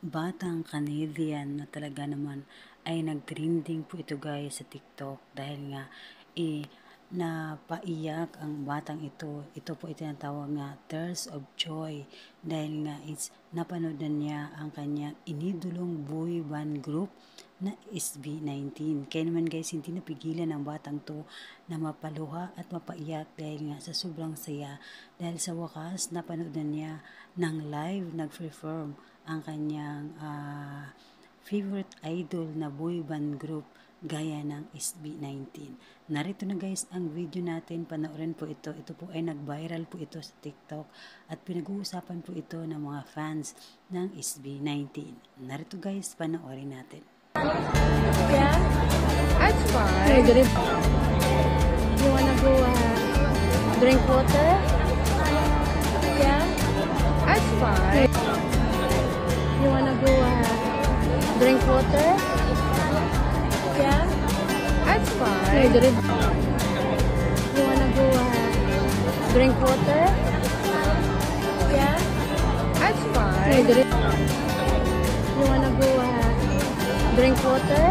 batang Canadian na talaga naman ay nag-trending po ito guys sa TikTok dahil nga napaiyak ang batang ito. Ito po itinatawag nga Tears of Joy dahil nga napanood na niya ang kanyang inidolong boy band group na SB19. Kaya naman guys, hindi napigilan ang batang to na mapaluha at mapaiyak dahil nga sa sobrang saya. Dahil sa wakas, napanood na niya ng live, nag-perform ang kanyang favorite idol na boy band group gaya ng SB19. Narito na guys ang video natin, panoorin po ito. Ito po ay nag-viral po ito sa TikTok at pinag-uusapan po ito ng mga fans ng SB19. Narito guys, panoorin natin. Yeah, that's fine. You wanna go drink water? Yeah, that's fine. You wanna go drink water? Yeah, that's fine. You wanna go drink water? Yeah, that's fine. You wanna go drink water?